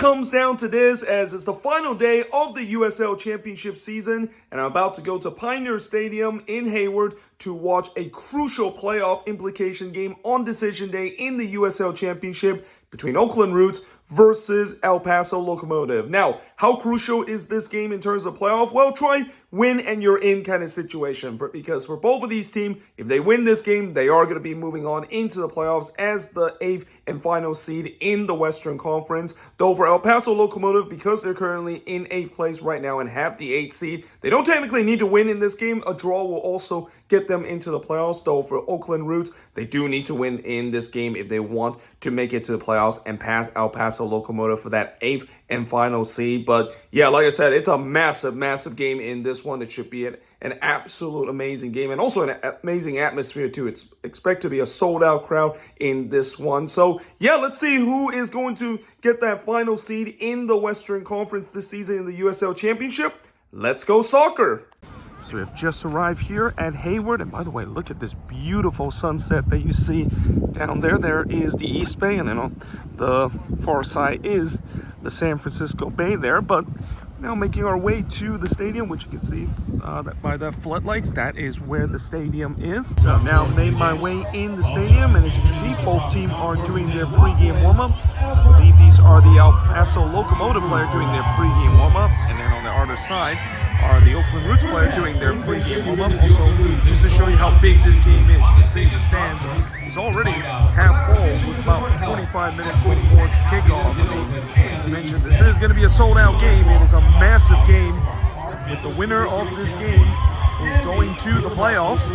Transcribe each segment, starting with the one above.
comes down to this, as it's the final day of the USL Championship season, and I'm about to go to Pioneer Stadium in Hayward to watch a crucial playoff implication game on decision day in the USL Championship between Oakland Roots versus El Paso Locomotive. Now, how crucial is this game in terms of playoff? Well, try win and you're in kind of situation, because for both of these teams, if they win this game, they are going to be moving on into the playoffs as the 8th and final seed in the Western Conference. Though for El Paso Locomotive, because they're currently in 8th place right now and have the 8th seed, they don't technically need to win in this game. A draw will also get them into the playoffs. Though for Oakland Roots, they do need to win in this game if they want to make it to the playoffs and pass El Paso Locomotive for that 8th and final seed. But yeah, like I said, it's a massive game in this one. It should be an absolute amazing game, and also an amazing atmosphere too. It's expected to be a sold-out crowd in this one. So yeah, let's see who is going to get that final seed in the Western Conference this season in the USL Championship. Let's go soccer! So we've just arrived here at Hayward, and by the way, look at this beautiful sunset that you see down there. There is the East Bay, and then on the far side is the San Francisco Bay there. But now making our way to the stadium, which you can see by the floodlights, that is where the stadium is. So I've now made my way in the stadium, and as you can see, both teams are doing their pregame warm-up. I believe these are the El Paso Locomotive player doing their pregame warm-up, and then on the other side are the Oakland Roots player doing their pregame warm-up. Also, just to show you how big this game is, you can see the stands is already half full with about 25 minutes before kickoff. As I mentioned, this is going to be a sold-out game. It is a massive game, with the winner of this game is going to the playoffs,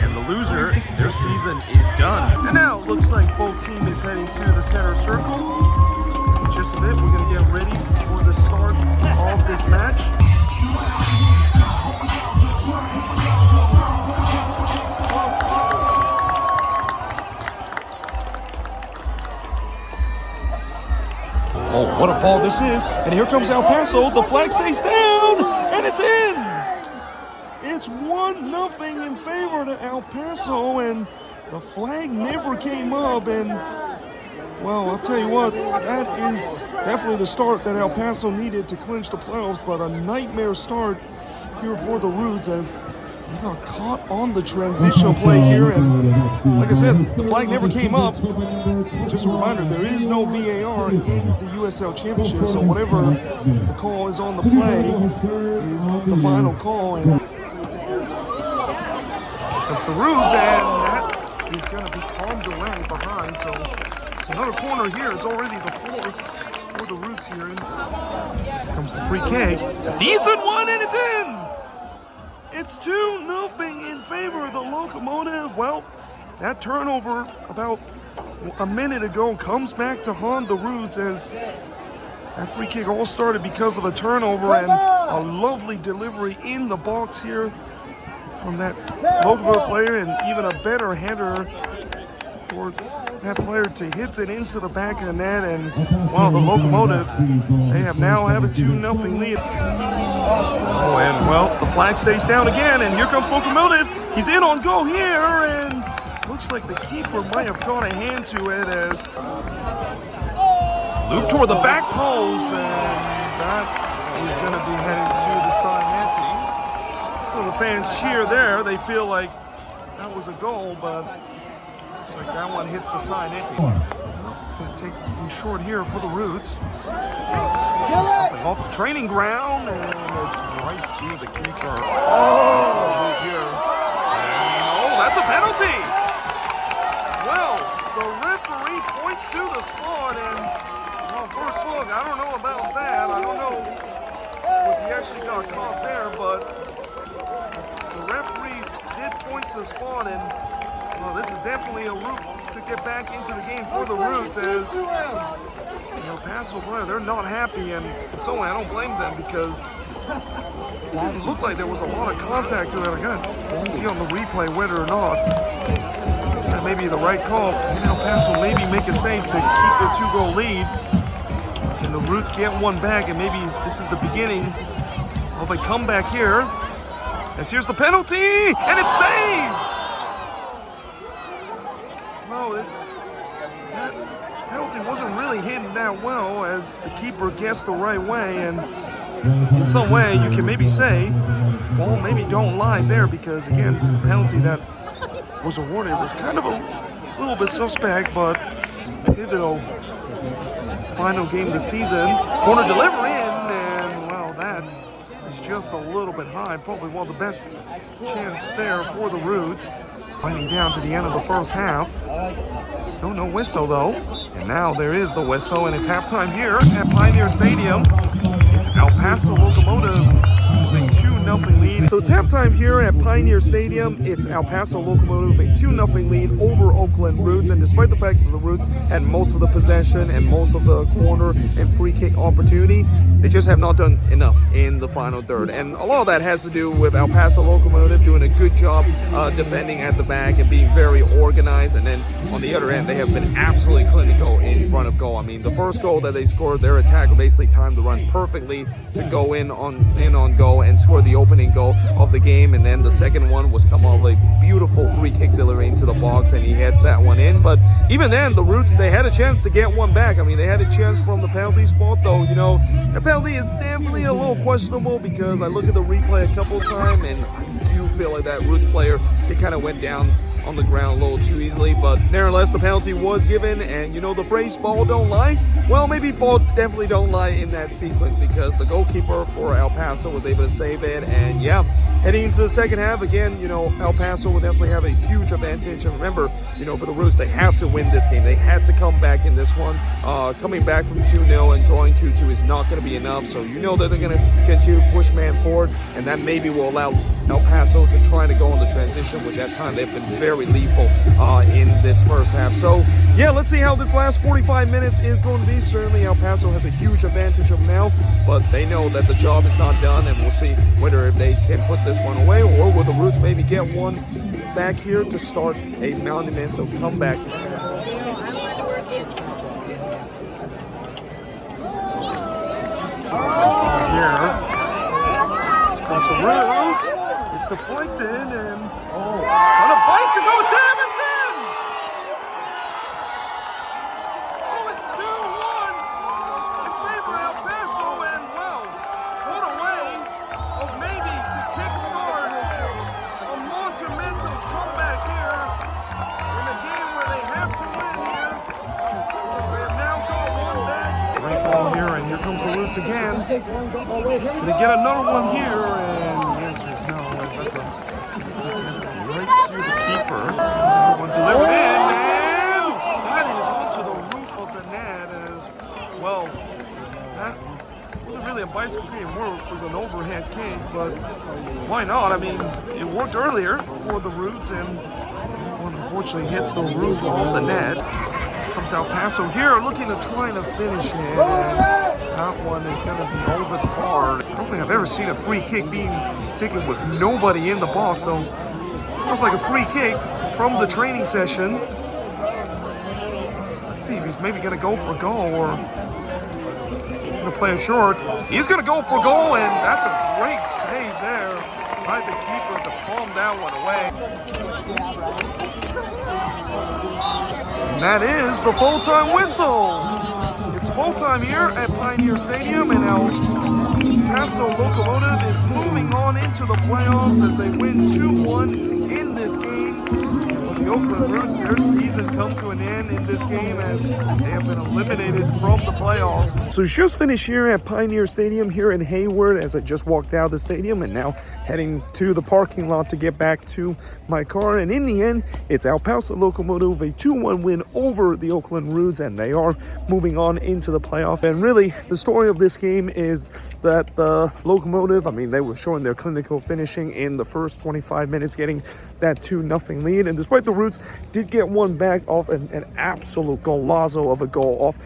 and the loser, their season is done. And now it looks like both teams is heading to the center circle. In just a bit, we're going to get ready for the start of this match. Oh, what a ball this is. And here comes El Paso. The flag stays down, and it's in. It's 1-0 in favor to El Paso, and the flag never came up. And, well, I'll tell you what, that is definitely the start that El Paso needed to clinch the playoffs, but a nightmare start here for the Roots as they got caught on the transition play here, and like I said, the flag never came up. Just a reminder, there is no VAR in the USL Championship, so whatever the call is on the play is the final call. And comes the Roots, and that is going to be palmed away behind. So it's another corner here. It's already the 4th for the Roots here. And here comes the free kick. It's a decent one, and it's in. It's 2-0 in favor of the Locomotive. Well, that turnover about a minute ago comes back to haunt the Roots, as that free kick all started because of a turnover and a lovely delivery in the box here from that Locomotive player, and even a better header for that player to hit it into the back of the net. And wow, the Locomotive, they have a 2-0 lead. Oh, and well, the flag stays down again, and here comes Locomotive. He's in on goal here, and looks like the keeper might have got a hand to it as it's looped toward the back post, and that is going to be headed to the side netting. So the fans cheer there. They feel like that was a goal, but looks like that one hits the side netting. It's going to take in short here for the Roots. Something off the training ground, and it's right to the keeper. Nice little move here. And, oh, that's a penalty! Well, the referee points to the spot, and, well, first look, I don't know about that. I don't know was he actually got caught there, but the referee did point to the spot, and, well, this is definitely a route to get back into the game for the Roots, as El Paso player, they're not happy, and so I don't blame them, because it didn't look like there was a lot of contact to it. I gotta see on the replay whether or not that may be the right call. Maybe El Paso maybe make a save to keep their 2-goal lead. Can the Roots get one back, and maybe this is the beginning of a comeback here, as here's the penalty, and it's saved! Well, that penalty wasn't really hitting that well as the keeper guessed the right way, and in some way you can maybe say, well, maybe don't lie there, because again, the penalty that was awarded was kind of a little bit suspect, but pivotal final game of the season. Corner delivery in, and well, that is just a little bit high. Probably one of the best chance there for the Roots. Winding down to the end of the first half. Still no whistle though. And now there is the whistle, and it's halftime here at Pioneer Stadium. It's El Paso Locomotive with a 2-0 lead. So it's halftime here at Pioneer Stadium. It's El Paso Locomotive with a 2-0 lead over Oakland Roots. And despite the fact that the Roots had most of the possession and most of the corner and free kick opportunity, they just have not done enough in the final third. And a lot of that has to do with El Paso Locomotive doing a good job defending at the back and being very organized. And then on the other end, they have been absolutely clinical in front of goal. I mean, the first goal that they scored, their attack basically timed the run perfectly to go in on goal and score the opening goal of the game. And then the second one was come off a beautiful free kick delivery into the box, and he heads that one in. But even then, the Roots, they had a chance to get one back. I mean, they had a chance from the penalty spot, though. You know, the penalty is definitely a little questionable, because I look at the replay a couple of times and I do feel like that Roots player, they kind of went down on the ground a little too easily. But nevertheless, the penalty was given, and you know the phrase ball don't lie? Well, maybe ball definitely don't lie in that sequence, because the goalkeeper for El Paso was able to save it. And yeah, heading into the second half, again, you know, El Paso will definitely have a huge advantage. And remember, you know, for the Roots, they have to win this game. They had to come back in this one. Coming back from 2-0 and drawing 2-2 is not going to be enough. So you know that they're going to continue to push man forward, and that maybe will allow El Paso to try to go on the transition, which at times they've been very lethal in this first half. So yeah, let's see how this last 45 minutes is going to be. Certainly El Paso has a huge advantage of now, but they know that the job is not done, and we'll see whether they can put this one away, or will the Roots maybe get one back here to start a monumental comeback. Here comes the Roots. It's deflected, and trying to bicycle, jam, it's in! Oh, it's 2-1 in favor of El Paso, and well, what a way of maybe to kickstart a monumental comeback here in a game where they have to win here. They have now got one back. Great ball here, and here comes the Roots again. Can they get another one here? And the answer is no. That's a right to the keeper. One delivered in, and that is onto the roof of the net. As well, that wasn't really a bicycle kick, more was an overhead kick, but why not? I mean, it worked earlier for the Roots, and one unfortunately hits the roof of the net. Comes El Paso here, looking to try to finish it, and that one is going to be over the bar. I don't think I've ever seen a free kick being taken with nobody in the box, so it's almost like a free kick from the training session. Let's see if he's maybe going to go for goal, or going to play it short. He's going to go for goal, and that's a great save there by the keeper to palm that one away. And that is the full-time whistle. It's full-time here at Pioneer Stadium, and El Paso Locomotive is moving on into the playoffs as they win 2-1 in this game. For the Oakland Roots, their season come to an end in this game as they have been eliminated from the playoffs. So just finished here at Pioneer Stadium here in Hayward as I just walked out of the stadium, and now heading to the parking lot to get back to my car. And in the end, it's El Paso Locomotive, a 2-1 win over the Oakland Roots, and they are moving on into the playoffs. And really, the story of this game is that the Locomotive, I mean, they were showing their clinical finishing in the first 25 minutes, getting that 2-0 lead. And despite the Roots did get one back off an absolute golazo of a goal off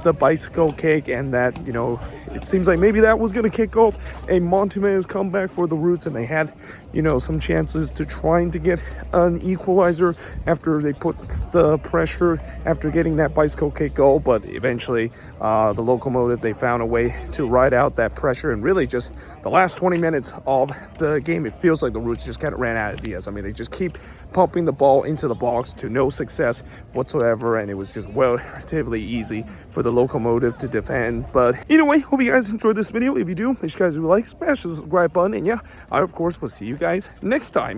the bicycle kick, and that, you know, it seems like maybe that was going to kick off a monumental comeback for the Roots, and they had, you know, some chances to trying to get an equalizer after they put the pressure after getting that bicycle kick goal. But eventually, the Locomotive, they found a way to ride out that pressure. And really just the last 20 minutes of the game, it feels like the Roots just kind of ran out of ideas. I mean, they just keep pumping the ball into the box to no success whatsoever, and it was just relatively easy for the Locomotive to defend. But either way, hope you guys enjoyed this video. If you do, make sure you guys do like, smash the subscribe button, and yeah, I of course will see you guys next time.